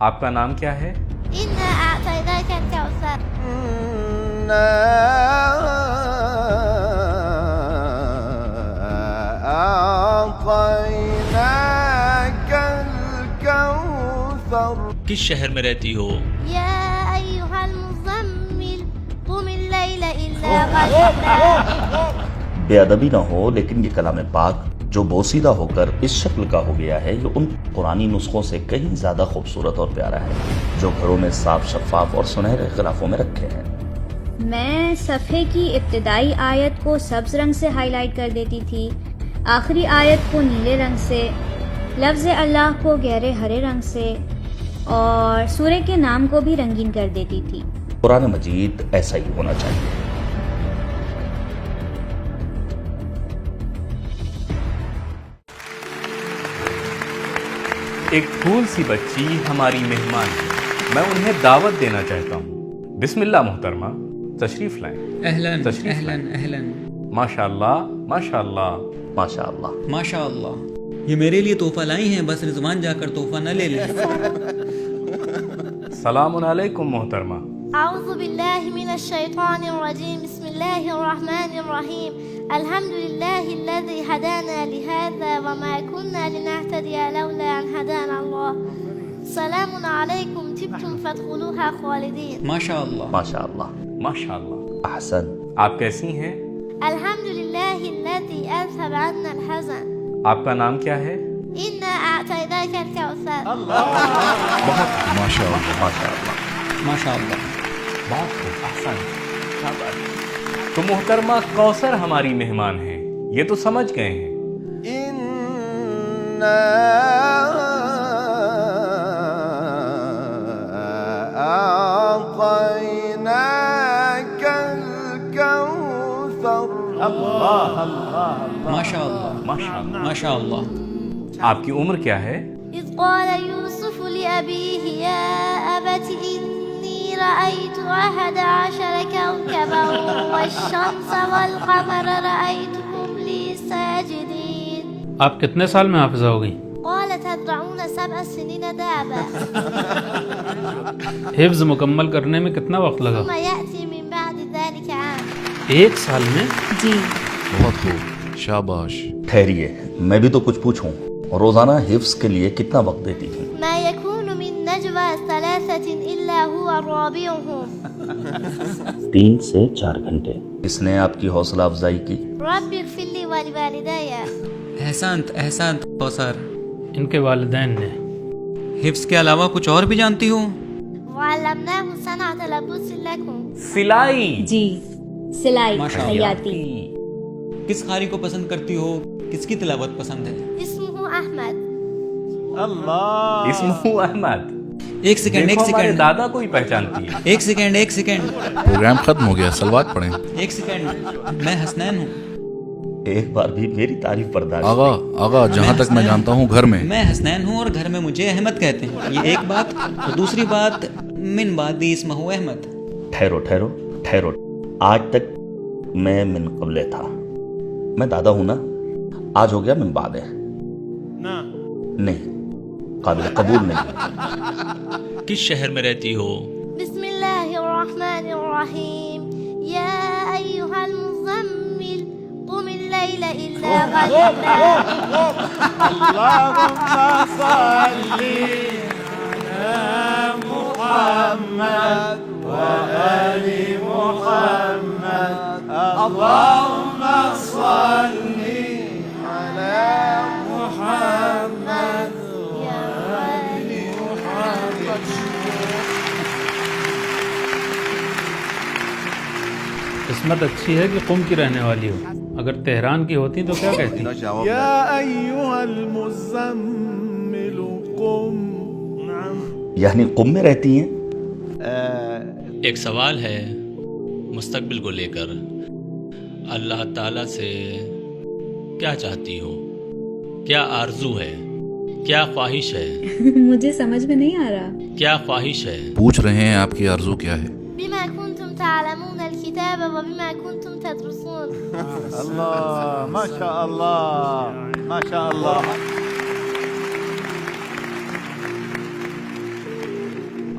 آپ کا نام کیا ہے؟ إنا أعطيناك الكوثر. إنا أعطيناك الكوثر. کس شہر میں رہتی ہو؟ يا أيها المزمل قم الليل إلا قليلا. بے ادبی نہ ہو، لیکن یہ کلام پاک جو بوسیدہ ہو کر اس شکل کا ہو گیا ہے، یہ ان قرآنی نسخوں سے کہیں زیادہ خوبصورت اور پیارا ہے جو گھروں میں صاف شفاف اور سنہرے غلافوں میں رکھے ہیں۔ میں صفحے کی ابتدائی آیت کو سبز رنگ سے ہائی لائٹ کر دیتی تھی، آخری آیت کو نیلے رنگ سے، لفظ اللہ کو گہرے ہرے رنگ سے، اور سورہ کے نام کو بھی رنگین کر دیتی تھی۔ قرآن مجید ایسا ہی ہونا چاہیے۔ ایک پھول سی بچی ہماری مہمان ہے، میں انہیں دعوت دینا چاہتا ہوں۔ بسم اللہ محترمہ، تشریف لائیں۔ اہلاً تشریف اہلاً لائیں۔ اہلاً ماشاء اللہ ماشاء اللہ ماشاء اللہ۔ ماشاء اللہ، یہ میرے لیے تحفہ لائی ہیں، بس رضوان جا کر تحفہ نہ لے لیں۔ سلام علیکم محترمہ۔ أعوذ بالله من الشيطان الرجيم. بسم الله الرحمن الرحيم. الحمد لله الذي هدانا لهذا وما كنا لنهتدي لولا أن هدانا الله. سلام عليكم طبتم فادخلوها خالدين. ماشاء اللہ ماشاء اللہ۔ ماشاء اللہ۔ احسن۔ آپ کیسی ہیں؟ الحمد لله الذي أذهب عنا الحزن. آپ کا نام کیا ہے؟ إنا أعطيناك الكوثر. بہت ماشاء اللہ۔ ماشاء اللہ۔ ماشاء اللہ۔ بہت خوب، احسن۔ تو محترمہ کوثر ہماری مہمان ہیں، یہ تو سمجھ گئے ہیں۔ إنا أعطيناك الكوثر. ماشاء اللہ ماشاء اللہ۔ ماشاء اللہ۔ آپ کی عمر کیا ہے؟ إذ قال يوسف لأبيه يا أبت إني رأيت 11 كوكبا والشمس والقمر رأيتهم لي ساجدين. آپ کتنے سال میں حافظہ ہو گئی؟ قال تزرعون 7 سنين دابا حفظ مکمل کرنے میں کتنا وقت لگا؟ ثم يأتي من بعد ذلك عام. ایک سال میں؟ جی بہت خوب، شاباش۔ ٹھہریے، میں بھی تو کچھ پوچھوں، روزانہ حفظ کے لیے کتنا وقت دیتی ہیں؟ ما يكون من نجوى 3 إلا هو رابعهم. 3 سے 4 گھنٹے۔ کس نے آپ کی حوصلہ افزائی کی؟ رب اغفر لي ولوالدي. احسنت احسنت کوثر، ان کے والدین نے۔ حفظ کے علاوہ کچھ اور بھی جانتی ہو؟ وعلمناه صنعة لبوس لكم. سلائی۔ جی، سلائی، ماشاء اللہ۔ خیاطی۔ کس قاری کو پسند کرتی ہو؟ کس کی تلاوت پسند ہے؟ اسمه أحمد. اسمہ احمد۔ ایک سیکنڈ ایک دیکھو ہمارے سیکنڈ دادا کو ہی پہچانتی ہے۔ ایک سیکنڈ ایک سیکنڈ پروگرام ختم ہو گیا، سلوات پڑھیں۔ ایک سیکنڈ، میں حسنین ہوں۔ ایک بار بھی میری تعریف برداشت آغا جہاں تک میں جانتا ہوں گھر میں میں حسنین ہوں اور گھر میں مجھے احمد کہتے ہیں، یہ ایک بات۔ اور دوسری بات، من بعد اسمہ احمد۔ ٹھہرو، آج تک میں من قبل تھا، میں دادا ہوں نا، آج ہو گیا من بعد ہے۔ نہیں، قابل قبول نہیں۔ کس شہر میں رہتی ہو؟ بسم الله الرحمن الرحيم. يا أيها المزمل قم الليل إلا قليلا. اللهم صل على محمد وآل محمد. اللهم صل على محمد وآل محمد. قسمت اچھی ہے کہ قم کی رہنے والی ہو، اگر تہران کی ہوتی تو کیا کہتی؟ يا أيها المزمل قم. یعنی قم میں رہتی ہیں؟ ایک سوال ہے مستقبل کو لے کر، اللہ تعالیٰ سے کیا چاہتی ہو؟ کیا آرزو ہے؟ کیا خواہش ہے؟ مجھے سمجھ میں نہیں آ رہا۔ کیا خواہش ہے؟ پوچھ رہے ہیں آپ کی آرزو کیا ہے؟ بما كنتم تعلمون الكتاب وبما كنتم تدرسون. الله ما شاء الله ما شاء الله.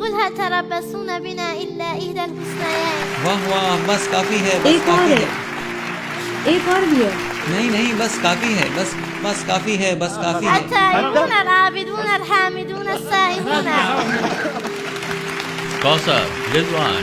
قل هل تربصون بنا إلا إحدى الحسنيين. واہ واہ، بس کافی ہے، بس ایک اور کافی ہے، ہے. ایک اور بھی ہے. نہیں بس کافی ہے، بس کافی ہے، بس کافی ہے. التائبون العابدون الحامدون السائحون. کوثر، رضوان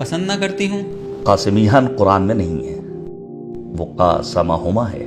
پسند نہ کرتی ہوں. قاسمیان قرآن میں نہیں ہے، وہ قاسمہما ہے.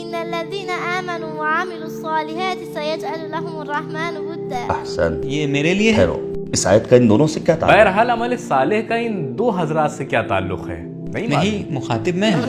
إن الذين آمنوا وعملوا الصالحات سيجعل لهم الرحمن ودا. احسن. یہ میرے لیے ہے. ٹھہرو، اس آیت کا ان دونوں سے کیا تعلق؟ بہرحال عمل صالح کا ان دو حضرات سے کیا تعلق ہے؟ نہیں، مخاطب میں ہوں.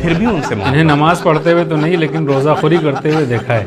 پھر بھی ان سے انہیں نماز پڑھتے ہوئے تو نہیں لیکن روزہ خوری کرتے ہوئے دیکھا ہے.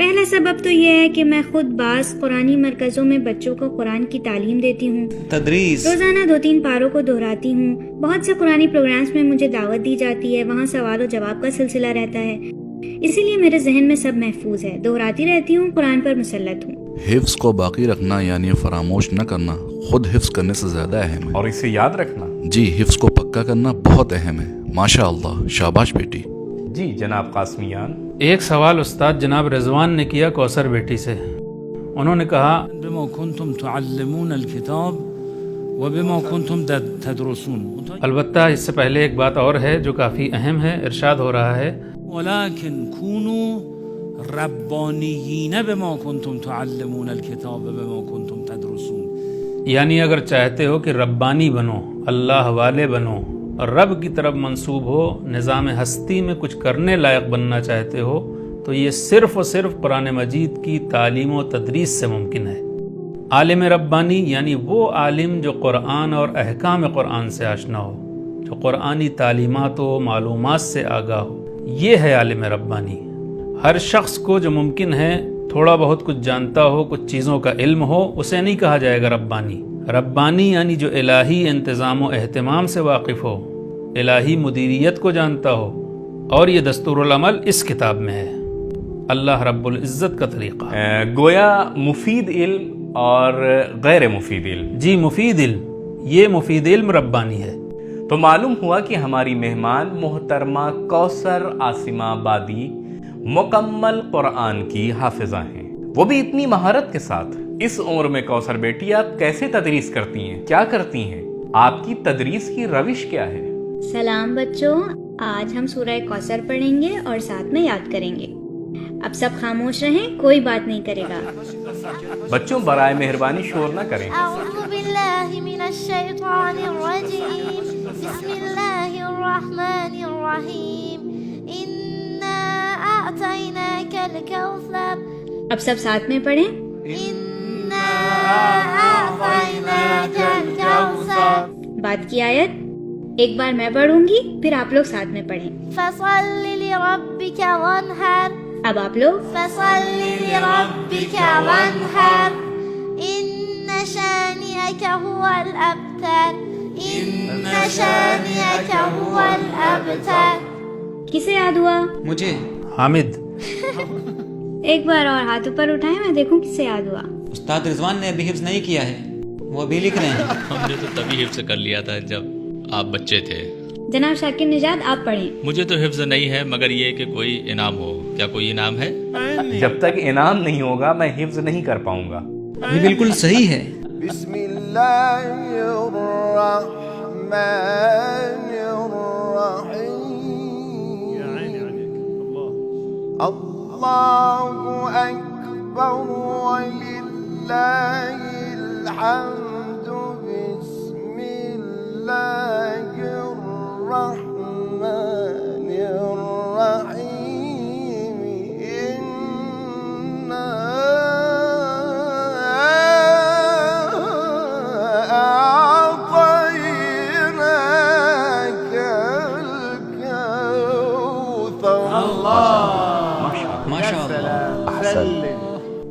پہلا سبب تو یہ ہے کہ میں خود بعض قرآنی مرکزوں میں بچوں کو قرآن کی تعلیم دیتی ہوں. تدریس. روزانہ 2-3 پاروں کو دہراتی ہوں. بہت سے قرآنی پروگرامز میں مجھے دعوت دی جاتی ہے، وہاں سوال و جواب کا سلسلہ رہتا ہے. اسی لیے میرے ذہن میں سب محفوظ ہے. دہراتی رہتی ہوں، قرآن پر مسلط ہوں. حفظ کو باقی رکھنا یعنی فراموش نہ کرنا خود حفظ کرنے سے زیادہ اہم ہے. اور اسے یاد رکھنا. جی، حفظ کو پکا کرنا بہت اہم ہے. ماشاء اللہ، شاباش بیٹی. جی جناب قاسمیان. ایک سوال استاد جناب رضوان نے کیا کوثر بیٹی سے. انہوں نے کہا بما كنتم تعلمون الكتاب وبما كنتم تدرسون. البتہ اس سے پہلے ایک بات اور ہے جو کافی اہم ہے. ارشاد ہو رہا ہے ولكن كونوا ربانيين بما كنتم تعلمون الكتاب وبما كنتم تدرسون. یعنی اگر چاہتے ہو کہ ربانی بنو، اللہ والے بنو اور رب کی طرف منسوب ہو، نظام ہستی میں کچھ کرنے لائق بننا چاہتے ہو، تو یہ صرف اور صرف قرآن مجید کی تعلیم و تدریس سے ممکن ہے. عالم ربانی یعنی وہ عالم جو قرآن اور احکام قرآن سے آشنا ہو، جو قرآنی تعلیمات و معلومات سے آگاہ ہو، یہ ہے عالم ربانی. ہر شخص کو جو ممکن ہے تھوڑا بہت کچھ جانتا ہو، کچھ چیزوں کا علم ہو، اسے نہیں کہا جائے گا ربانی. ربانی یعنی جو الہی انتظام و اہتمام سے واقف ہو، الہی مدیریت کو جانتا ہو. اور یہ دستور العمل اس کتاب میں ہے، اللہ رب العزت کا طریقہ. گویا مفید علم اور غیر مفید علم. جی مفید علم، یہ مفید علم ربانی ہے. تو معلوم ہوا کہ ہماری مہمان محترمہ کوثر عاصمہ آبادی مکمل قرآن کی حافظہ ہیں، وہ بھی اتنی مہارت کے ساتھ. اس عمر میں کوثر بیٹی آپ کیسے تدریس کرتی ہیں، کیا کرتی ہیں، آپ کی تدریس کی روش کیا ہے؟ سلام بچوں، آج ہم سورہ کوثر پڑھیں گے اور ساتھ میں یاد کریں گے. اب سب خاموش رہیں، کوئی بات نہیں کرے گا. بچوں برائے مہربانی شور نہ کریں. أعوذ بالله من الشيطان الرجيم. بسم الله الرحمن الرحيم. إنا أعطيناك الكوثر. اب سب ساتھ میں پڑھیں. إنا أعطيناك الكوثر. بعد کی آیت ایک بار میں پڑھوں گی، پھر آپ لوگ ساتھ میں پڑھیں. فصل لربك وانحر. اب آپ لوگ. فصل لربك وانحر. إن شانئك هو الأبتر. إن شانئك هو الأبتر. کسے یاد ہوا؟ مجھے. حامد. ایک بار اور ہاتھ اوپر اٹھائیں، میں دیکھوں کسے یاد ہوا. استاد رضوان نے ابھی حفظ نہیں کیا ہے، وہ ابھی لکھ رہے ہیں. ہم نے تو تبھی حفظ کر لیا تھا جب آپ بچے تھے. جناب شاکر نژاد آپ پڑھیں. مجھے تو حفظ نہیں ہے مگر یہ کہ کوئی انعام ہو. کیا کوئی انعام ہے؟ جب تک انعام نہیں ہوگا میں حفظ نہیں کر پاؤں گا. یہ بالکل صحیح ہے. بسم اللہ الرحمن الرحیم. اللہ اکبر وللہ الحمد. بسم اللہ الرحمن الرحیم. إنا أعطيناك الكوثر. ماشاء اللہ. احسن.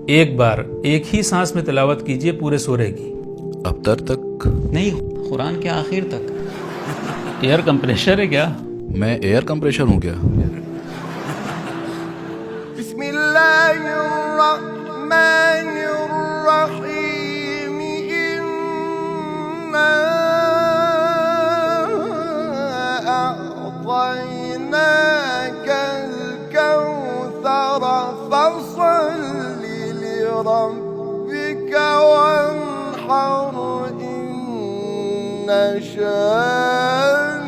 ایک بار ایک ہی سانس میں تلاوت کیجئے پورے سورے کی. ابتر تک؟ نہیں، قرآن کے آخر تک. ایئر کمپریشر ہے کیا؟ میں ایئر کمپریشر ہوں کیا؟ بسم اللہ الرحمن الرحیم انا اعطیناک الکوثر فصل لربک وانحر ان شانئک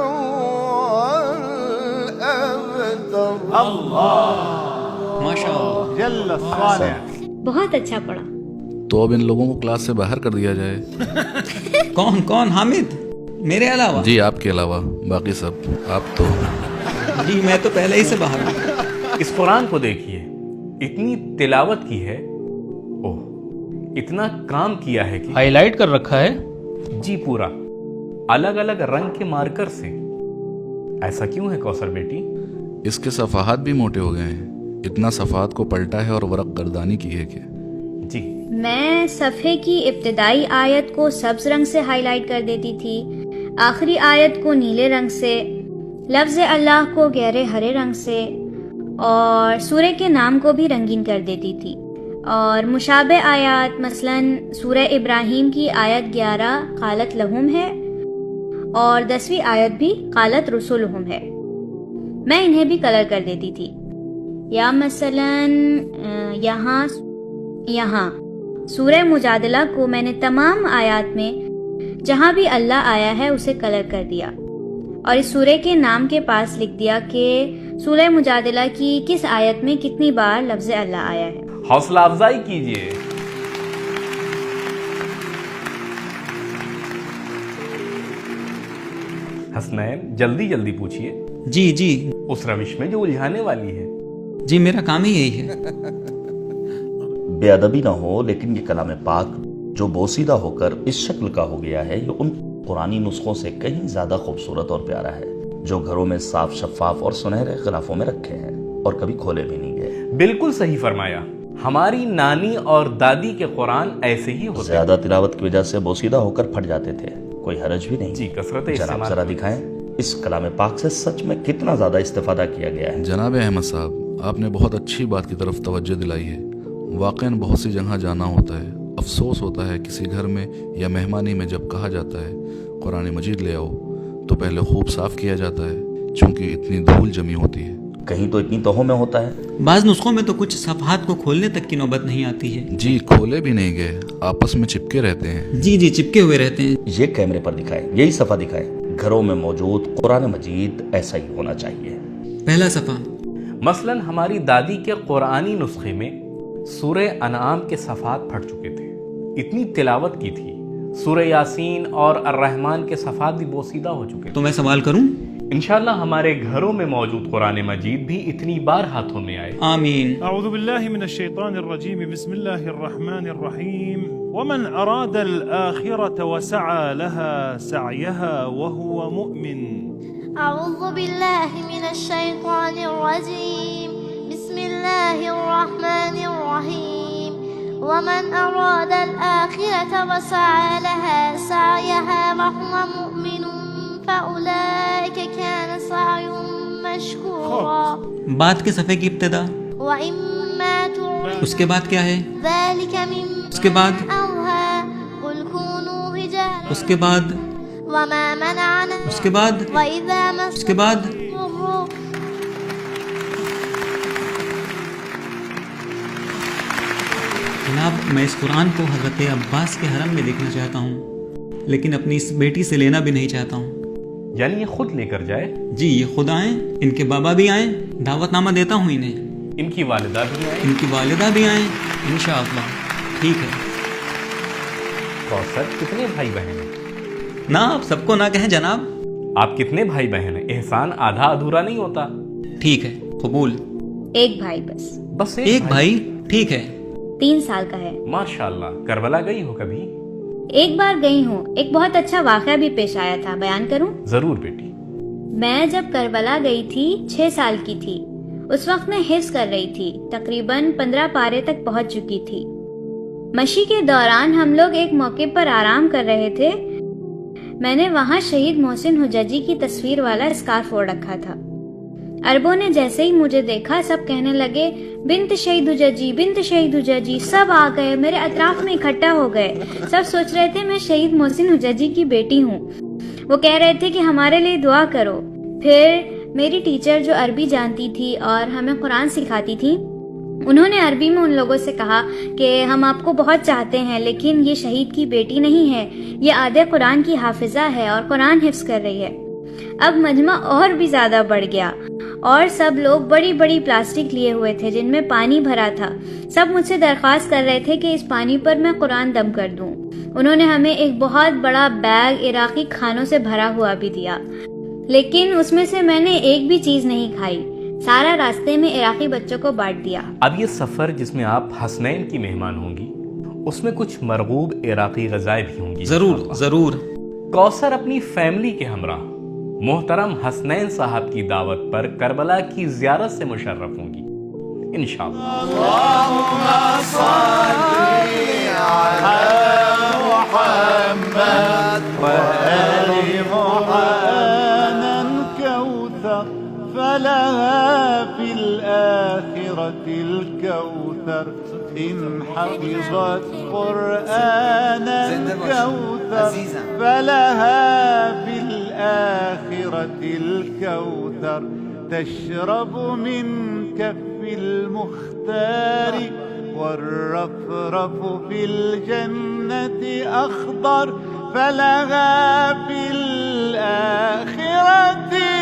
هو الابتر. ماشاء اللہ. بہت اچھا پڑھا. تو اب ان لوگوں کو کلاس سے باہر کر دیا جائے. کون حامد؟ میرے علاوہ؟ جی آپ کے علاوہ باقی سب. آپ تو جی میں تو پہلے ہی سے باہر ہوں. اس قرآن کو دیکھیے، اتنی تلاوت کی ہے، اوہ اتنا کام کیا ہے کہ ہائی لائٹ کر رکھا ہے. جی پورا الگ الگ رنگ کے مارکر سے. ایسا کیوں ہے کوثر بیٹی؟ اس کے صفحات بھی موٹے ہو گئے ہیں. اتنا صفحات کو پلٹا ہے اور ورق گردانی کی ہے کہ جی میں صفحے کی ابتدائی آیت کو سبز رنگ سے ہائی لائٹ کر دیتی تھی، آخری آیت کو نیلے رنگ سے، لفظ اللہ کو گہرے ہرے رنگ سے، اور سورہ کے نام کو بھی رنگین کر دیتی تھی. اور مشابہ آیات مثلاً سورہ ابراہیم کی آیت 11 قالت لہم ہے اور 10ویں آیت بھی قالت رسولہم ہے، میں انہیں بھی کلر کر دیتی تھی. یا مثلاً یہاں سورہ مجادلہ کو میں نے تمام آیات میں جہاں بھی اللہ آیا ہے اسے کلر کر دیا، اور اس سورہ کے نام کے پاس لکھ دیا کہ سورہ مجادلہ کی کس آیت میں کتنی بار لفظ اللہ آیا ہے. حوصلہ افزائی کیجیے. حسنین جلدی جلدی پوچھیے. جی اس روش میں جو الجھانے والی ہے. جی میرا کام ہی یہی ہے. بے ادبی نہ ہو، لیکن یہ کلام پاک جو بوسیدہ ہو کر اس شکل کا ہو گیا ہے یہ ان قرآنی نسخوں سے کہیں زیادہ خوبصورت اور پیارا ہے جو گھروں میں صاف شفاف اور سنہرے غلافوں میں رکھے ہیں اور کبھی کھولے بھی نہیں گئے. بالکل صحیح فرمایا. ہماری نانی اور دادی کے قرآن ایسے ہی ہوتے. زیادہ تلاوت کی وجہ سے بوسیدہ ہو کر پھٹ جاتے تھے، کوئی حرج بھی نہیں. جی کثرت جناب استعمال. ذرا دکھائیں اس کلام پاک سے سچ میں کتنا زیادہ استفادہ کیا گیا ہے. جناب احمد صاحب، آپ نے بہت اچھی بات کی طرف توجہ دلائی ہے. واقعاً بہت سی جگہ جانا ہوتا ہے، افسوس ہوتا ہے کسی گھر میں یا مہمانی میں جب کہا جاتا ہے قرآن مجید لے آؤ تو پہلے خوب صاف کیا جاتا ہے چونکہ اتنی دھول جمی ہوتی ہے. کہیں تو اتنی توہوں میں ہوتا ہے. بعض نسخوں میں تو کچھ صفحات کو کھولنے تک کی نوبت نہیں آتی ہے. جی کھولے بھی نہیں گئے، آپس میں چپکے رہتے ہیں. جی چپکے ہوئے رہتے ہیں. یہ کیمرے پر دکھائے، یہی صفحہ دکھائے. گھروں میں موجود قرآن مجید ایسا ہی ہونا چاہیے. پہلا صفحہ مثلا ہماری دادی کے قرآنی نسخے میں سورہ انعام کے صفحات پھٹ چکے تھے، اتنی تلاوت کی تھی. سورہ یاسین اور الرحمن کے صفحات بھی بوسیدہ ہو چکے. تو میں سوال کروں؟ انشاءاللہ ہمارے گھروں میں موجود قرآن مجید بھی اتنی بار ہاتھوں میں آئے. آمین. أعوذ بالله من الشيطان الرجيم بسم الله الرحمن الرحيم ومن أراد الآخرة وسعى لها سعيها وهو مؤمن. أعوذ بالله من الشيطان الرجيم بسم الله الرحمن الرحيم ومن أراد الآخرة وسعى لها سعيها وهو مؤمن فأولئك كان سعيهم مشكورا. بعد کے صفحے کی ابتدا. وإما تريد اس کے بعد کیا ہے؟ ذلك اس کے بعد مما أوحى قل كونوا رجالا. اس کے بعد وما منعنا اس کے بعد وإذا اس کے بعد مسوا جناب میں اس قرآن کو حضرت عباس کے حرم میں دیکھنا چاہتا ہوں، لیکن اپنی اس بیٹی سے لینا بھی نہیں چاہتا ہوں. یعنی یہ خود لے کر جائے. جی یہ خود آئیں، ان کے بابا بھی آئیں، دعوت نامہ دیتا ہوں انہیں. ان کی والدہ بھی آئے. ان کی والدہ بھی آئیں انشاءاللہ. ٹھیک ہے. کوثر کتنے بھائی بہن ہیں؟ نہ آپ سب کو نہ کہیں جناب. آپ کتنے بھائی بہن ہیں؟ احسان آدھا ادھورا نہیں ہوتا. ٹھیک ہے قبول. ایک بھائی بس. بس ایک بھائی. ٹھیک ہے. 3 سال کا ہے. ماشاءاللہ. کربلا گئی ہو کبھی؟ ایک بار گئی ہوں. ایک بہت اچھا واقعہ بھی پیش آیا تھا، بیان کروں؟ ضرور بیٹی. میں جب کربلا گئی تھی 6 سال کی تھی. اس وقت میں حفظ کر رہی تھی. تقریباً 15 پارے تک پہنچ چکی تھی. مشی کے دوران ہم لوگ ایک موقع پر آرام کر رہے تھے. میں نے وہاں شہید محسن حججی کی تصویر والا اسکارف اوڑھ رکھا تھا. عربوں نے جیسے ہی مجھے دیکھا سب کہنے لگے بنت شہید حججی، بنت شہید حججی. سب آ گئے، میرے اطراف میں اکٹھا ہو گئے. سب سوچ رہے تھے میں شہید محسن حججی کی بیٹی ہوں. وہ کہہ رہے تھے کہ ہمارے لیے دعا کرو. پھر میری ٹیچر جو عربی جانتی تھی اور ہمیں قرآن سکھاتی تھی، انہوں نے عربی میں ان لوگوں سے کہا کہ ہم آپ کو بہت چاہتے ہیں لیکن یہ شہید کی بیٹی نہیں ہے، یہ آدھے قرآن کی حافظہ ہے اور قرآن حفظ کر رہی ہے. اب مجمع اور بھی زیادہ بڑھ گیا اور سب لوگ بڑی بڑی پلاسٹک لیے ہوئے تھے جن میں پانی بھرا تھا. سب مجھ سے درخواست کر رہے تھے کہ اس پانی پر میں قرآن دم کر دوں. انہوں نے ہمیں ایک بہت بڑا بیگ عراقی کھانوں سے بھرا ہوا بھی دیا، لیکن اس میں سے میں نے ایک بھی چیز نہیں کھائی. سارا راستے میں عراقی بچوں کو بانٹ دیا. اب یہ سفر جس میں آپ حسنین کی مہمان ہوں گی، اس میں کچھ مرغوب عراقی غذائیں بھی ہوں گی. ضرور. کوثر اپنی فیملی کے ہمراہ محترم حسنین صاحب کی دعوت پر کربلا کی زیارت سے مشرف ہوں گی انشاءاللہ. اللهم صل على محمد وآل محمد. كوثر فلها في الآخرة الكوثر إن حفظت قرآنا. كوثر فلها في الآخرة الكوثر تشرب من كف المختار. والرفرف في الجنة أخضر فلها في الآخرة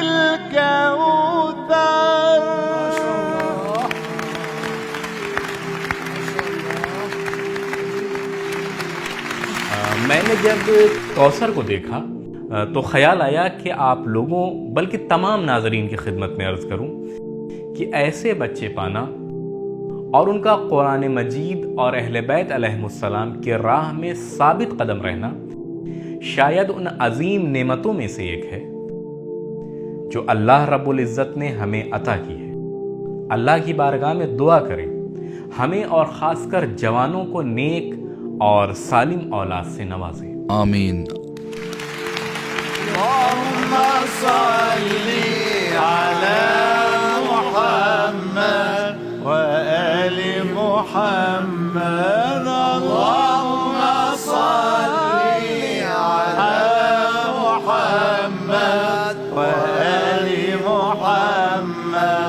الكوثر. میں نے جب کوثر کو دیکھا تو خیال آیا کہ آپ لوگوں بلکہ تمام ناظرین کی خدمت میں عرض کروں کہ ایسے بچے پانا اور ان کا قرآن مجید اور اہل بیت علیہم السلام کے راہ میں ثابت قدم رہنا شاید ان عظیم نعمتوں میں سے ایک ہے جو اللہ رب العزت نے ہمیں عطا کی ہے. اللہ کی بارگاہ میں دعا کریں ہمیں اور خاص کر جوانوں کو نیک اور سالم اولاد سے نوازیں. آمین. اللهم صل على محمد وآل محمد. اللهم صل على محمد وآل محمد.